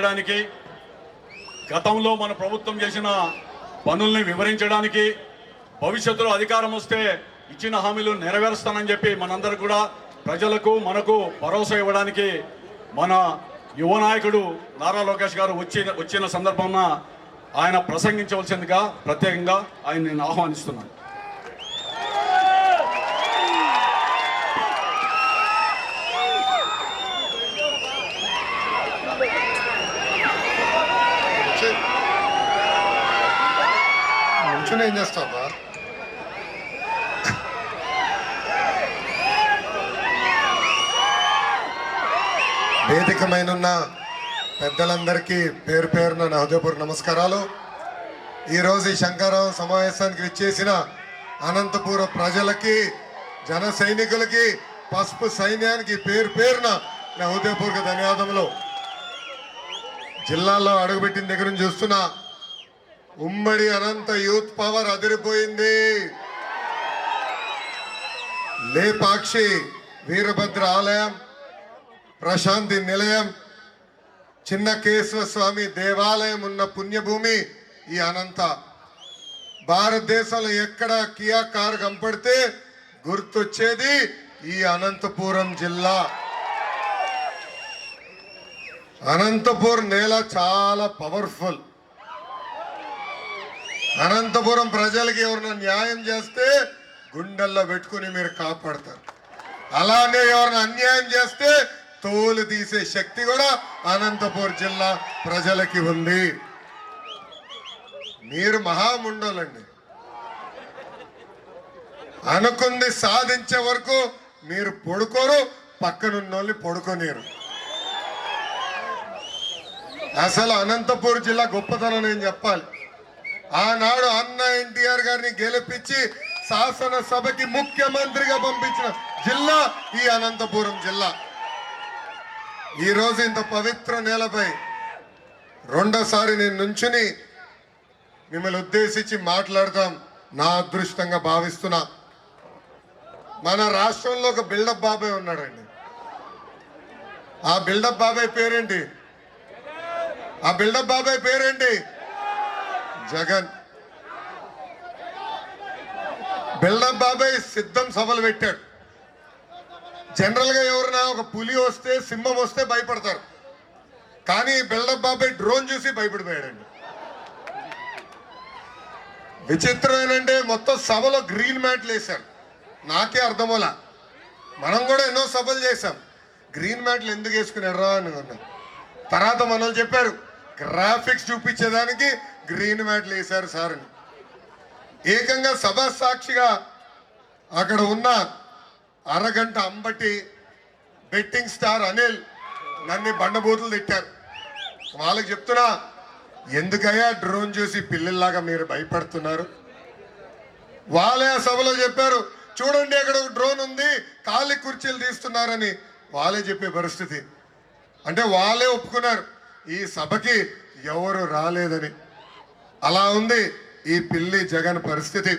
చేయడానికి, గతంలో మన ప్రభుత్వం చేసిన పనుల్ని వివరించడానికి, భవిష్యత్తులో అధికారం వస్తే ఇచ్చిన హామీలు నెరవేరుస్తానని చెప్పి మనందరూ కూడా ప్రజలకు మనకు భరోసా ఇవ్వడానికి మన యువ నాయకుడు నారా లోకేష్ గారు వచ్చిన సందర్భంగా ఆయన ప్రసంగించవలసిందిగా ప్రత్యేకంగా ఆయన నేను ఆహ్వానిస్తున్నాను. ఏం చేస్తావా? వేదికమైన పెద్దలందరికీ పేరు పేరున నా హృదయపూర్వక నమస్కారాలు. ఈరోజు ఈ శంకరరావు సమావేశానికి విచ్చేసిన అనంతపురం ప్రజలకి, జన సైనికులకి, పసుపు సైన్యానికి పేరు పేరున నా హృదయపూర్వక ధన్యవాదములు. జిల్లాలో అడుగుపెట్టిన దగ్గర నుంచి చూస్తున్నా ఉమ్మడి అనంత యూత్ పవర్ అదిరిపోయింది. లేపాక్షి వీరభద్ర ఆలయం, ప్రశాంతి నిలయం, చిన్న కేశవ స్వామి దేవాలయం ఉన్న పుణ్యభూమి ఈ అనంత. భారతదేశంలో ఎక్కడ కియా కారు కంపడితే గుర్తొచ్చేది ఈ అనంతపురం జిల్లా. అనంతపురం నేల చాలా పవర్ఫుల్. అనంతపురం ప్రజలకి ఎవరైనా న్యాయం చేస్తే గుండెల్లో పెట్టుకుని మీరు కాపాడతారు. అలానే ఎవరైనా అన్యాయం చేస్తే తోలు తీసే శక్తి కూడా అనంతపురం జిల్లా ప్రజలకి ఉంది. మీరు మహాముండోలండి. అనుకుంది సాధించే వరకు మీరు పడుకోరు, పక్కనున్నోళ్ళని పడుకోనేరు. అసలు అనంతపురం జిల్లా గొప్పతనం నేను చెప్పాలి. ఆనాడు అన్న ఎన్టీఆర్ గారిని గెలిపించి శాసనసభకి ముఖ్యమంత్రిగా పంపించిన జిల్లా ఈ అనంతపురం జిల్లా. ఈరోజు ఇంత పవిత్ర నేలపై రెండోసారి నేను నుంచుని మిమ్మల్ని ఉద్దేశించి మాట్లాడతాం నా అదృష్టంగా భావిస్తున్నా. మన రాష్ట్రంలో ఒక బిల్డప్ బాబాయ్ ఉన్నాడండి. ఆ బిల్డప్ బాబాయ్ పేరేంటి? ఆ బిల్డప్ బాబాయ్ పేరేంటి? జగన్. బిల్డప్ బాబాయ్ సిద్ధం సభలు పెట్టాడు. జనరల్ గా ఎవరైనా ఒక పులి వస్తే, సింహం వస్తే భయపడతారు. కానీ బిల్డప్ బాబాయ్ డ్రోన్ చూసి భయపడిపోయాడండి. విచిత్రం ఏంటంటే మొత్తం సభలో గ్రీన్ మ్యాట్లు వేశారు. నాకే అర్థమోలా. మనం కూడా ఎన్నో సభలు చేశాం. గ్రీన్ మ్యాట్లు ఎందుకు వేసుకున్నారా అని అన్నాం. తర్వాత మనల్ని చెప్పారు గ్రాఫిక్స్ చూపించేదానికి గ్రీన్ మ్యాట్లు వేశారు సార్ అని. ఏకంగా సభా సాక్షిగా అక్కడ ఉన్న అరగంట అంబటి బెట్టింగ్ స్టార్ అనిల్ నన్ను బండబూతులు తిట్టారు. వాళ్ళకి చెప్తున్నా, ఎందుకయ్యా డ్రోన్ చూసి పిల్లల్లాగా మీరు భయపడుతున్నారు? వాళ్ళే ఆ సభలో చెప్పారు, చూడండి అక్కడ ఒక డ్రోన్ ఉంది, ఖాళీ కుర్చీలు తీస్తున్నారని వాళ్ళే చెప్పే పరిస్థితి. అంటే వాళ్ళే ఒప్పుకున్నారు ఈ సభకి ఎవరు రాలేదని. అలా ఉంది ఈ పిల్లి జగన్ పరిస్థితి.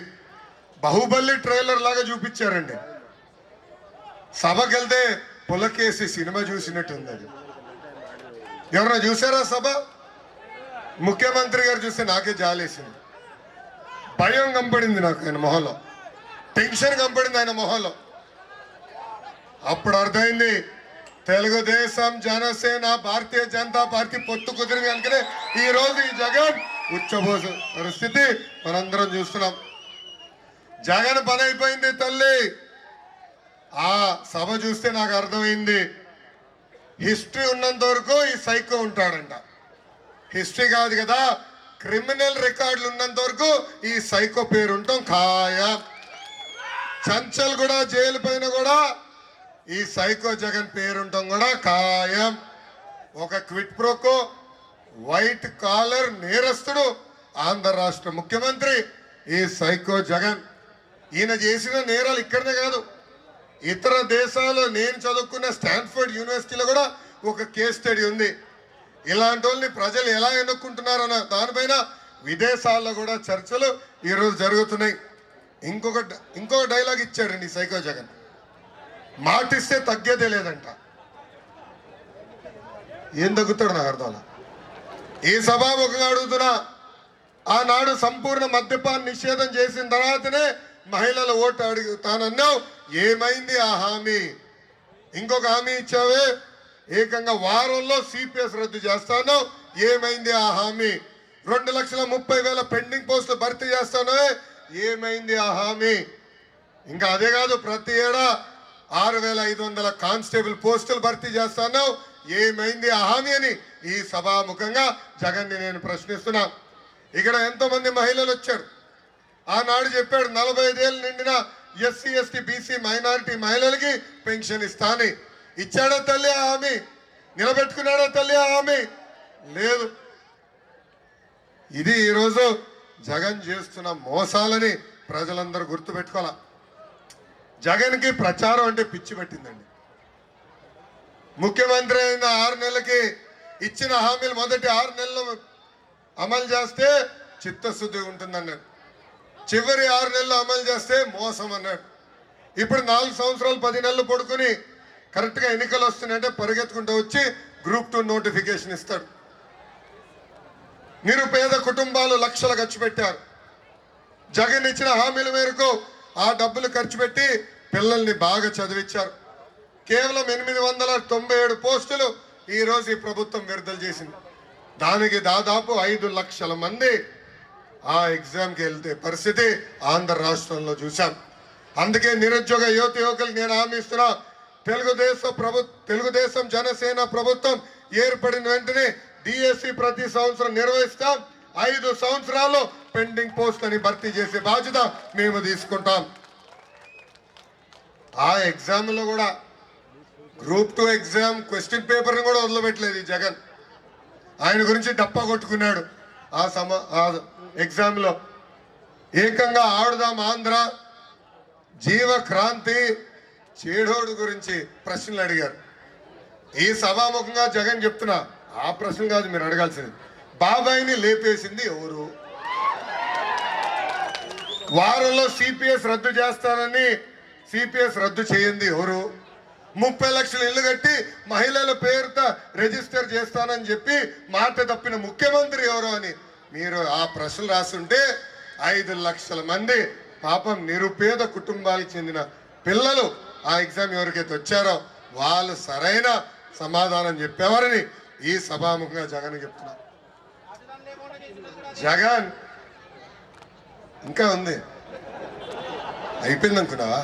బాహుబలి ట్రైలర్ లాగా చూపించారండి. సభకి వెళ్తే పులకేసి సినిమా చూసినట్టుంది. అది ఎవరైనా చూసారా సభ? ముఖ్యమంత్రి గారు చూస్తే నాకే జాలేసింది. భయం కంపడింది నాకు ఆయన మొహంలో, టెన్షన్ కంపడింది ఆయన మొహంలో. అప్పుడు అర్థమైంది తెలుగుదేశం, జనసేన, భారతీయ జనతా పార్టీ పొత్తు కుదిరింది కనుకనే ఈ రోజు ఈ జగన్ ఉచ్చబోసు పరిస్థితి మనందరం చూస్తున్నాం. జగన్ పని అయిపోయింది తల్లి. ఆ సభ చూస్తే నాకు అర్థమైంది, హిస్టరీ ఉన్నంత వరకు ఈ సైకో ఉంటాడంట. హిస్టరీ కాదు కదా, క్రిమినల్ రికార్డులు ఉన్నంత వరకు ఈ సైకో పేరు ఉంటాం ఖాయం. చంచల్ కూడా జైలు పైన కూడా ఈ సైకో జగన్ పేరుంటాం కూడా ఖాయం. ఒక క్విట్ ప్రోకో వైట్ కాలర్ నేరస్తుడు ఆంధ్ర రాష్ట్ర ముఖ్యమంత్రి ఈ సైకో జగన్. ఈయన చేసిన నేరాలు ఇక్కడనే కాదు, ఇతర దేశాల్లో నేను చదువుకున్న స్టాన్ఫర్డ్ యూనివర్సిటీలో కూడా ఒక కేస్ స్టడీ ఉంది. ఇలాంటి వాళ్ళని ప్రజలు ఎలా ఎన్నుకుంటున్నారన్న దానిపైన విదేశాల్లో కూడా చర్చలు ఈరోజు జరుగుతున్నాయి. ఇంకొక డైలాగ్ ఇచ్చాడండి సైకో జగన్, మాటిస్తే తగ్గేదే లేదంట. ఏం తగ్గుతాడు నాకు అర్థం. ఈ సభాముఖంగా అడుగుతున్నా, ఆనాడు సంపూర్ణ మద్యపాన నిషేధం చేసిన తర్వాతనే మహిళల ఓటు అడుగుతానన్నావు, ఏమైంది ఆ హామీ? ఇంకొక హామీ ఇచ్చావే, ఏకంగా వారంలో సిపిఎస్ రద్దు చేస్తాను, ఏమైంది ఆ హామీ? 2,30,000 పెండింగ్ పోస్టులు భర్తీ చేస్తాను, ఏమైంది ఆ హామీ? ఇంకా అదే కాదు, ప్రతి ఏడా 6,500 కానిస్టేబుల్ పోస్టులు భర్తీ చేస్తాను, ఏమైంది ఆ హామీ అని ఈ సభాముఖంగా జగన్ని నేను ప్రశ్నిస్తున్నా. ఇక్కడ ఎంతో మంది మహిళలు వచ్చారు. ఆనాడు చెప్పాడు 45 ఏళ్ళు నిండిన ఎస్సీ ఎస్టీ బీసీ మైనారిటీ మహిళలకి పెన్షన్ ఇస్తాని. ఇచ్చాడా తల్లి ఆ హామీ? నిలబెట్టుకున్నాడా తల్లి ఆ హామీ? లేదు. ఇది ఈరోజు జగన్ చేస్తున్న మోసాలని ప్రజలందరూ గుర్తుపెట్టుకోవాలా. జగన్కి ప్రచారం అంటే పిచ్చి పట్టిందండి. ముఖ్యమంత్రి అయిన 6 నెలలకి ఇచ్చిన హామీలు మొదటి 6 నెలలు అమలు చేస్తే చిత్తశుద్ధి ఉంటుందన్నాడు. చివరి 6 నెలలు అమలు చేస్తే మోసం అన్నాడు. ఇప్పుడు 4 సంవత్సరాలు 10 నెలలు పడుకుని కరెక్ట్గా ఎన్నికలు వస్తున్నాయంటే పరిగెత్తుకుంటూ వచ్చి గ్రూప్ 2 నోటిఫికేషన్ ఇస్తాడు. నిరుపేద కుటుంబాలు లక్షలు ఖర్చు పెట్టారు. జగన్ ఇచ్చిన హామీల మేరకు ఆ డబ్బులు ఖర్చు పెట్టి పిల్లల్ని బాగా చదివించారు. కేవలం 897 పోస్టులు ఈరోజు ఈ ప్రభుత్వం విడుదల చేసింది. దానికి దాదాపు 5 లక్షల మంది ఆ ఎగ్జామ్కి వెళ్తే పరిస్థితి ఆంధ్ర రాష్ట్రంలో చూశాం. అందుకే నిరుద్యోగ యువకులకు నేను హామీ ఇస్తున్నా, తెలుగుదేశం జనసేన ప్రభుత్వం ఏర్పడిన వెంటనే డిఎస్సి ప్రతి సంవత్సరం నిర్వహిస్తాం. 5 సంవత్సరాల్లో పెండింగ్ పోస్టులని భర్తీ చేసే బాధ్యత మేము తీసుకుంటాం. ఆ ఎగ్జామ్లో కూడా గ్రూప్ 2 ఎగ్జామ్ క్వశ్చన్ పేపర్ని కూడా వదిలిపెట్టలేదు ఈ జగన్. ఆయన గురించి డప్పా కొట్టుకున్నాడు. ఆ ఎగ్జామ్లో ఏకంగా ఆడుదాం ఆంధ్ర, జీవక్రాంతి, చేడోడు గురించి ప్రశ్నలు అడిగారు. ఈ సభాముఖంగా జగన్ చెప్తున్నా, ఆ ప్రశ్న కాదు మీరు అడగాల్సింది. బాబాయిని లేపేసింది ఎవరు? వారంలో సిపిఎస్ రద్దు చేస్తానని సిపిఎస్ రద్దు చేయండి ఎవరు? 30 లక్షలు ఇల్లు కట్టి మహిళల పేరుతో రిజిస్టర్ చేస్తానని చెప్పి మాట తప్పిన ముఖ్యమంత్రి ఎవరు అని మీరు ఆ ప్రశ్నలు రాస్తుంటే 5 లక్షల మంది పాపం నిరుపేద కుటుంబాలకు చెందిన పిల్లలు ఆ ఎగ్జామ్ ఎవరికైతే వచ్చారో వాళ్ళు సరైన సమాధానం చెప్పేవారని ఈ సభాముఖంగా జగన్ చెప్తున్నా. జగన్ ఇంకా ఉంది, అయిపోయింది అనుకున్నావా?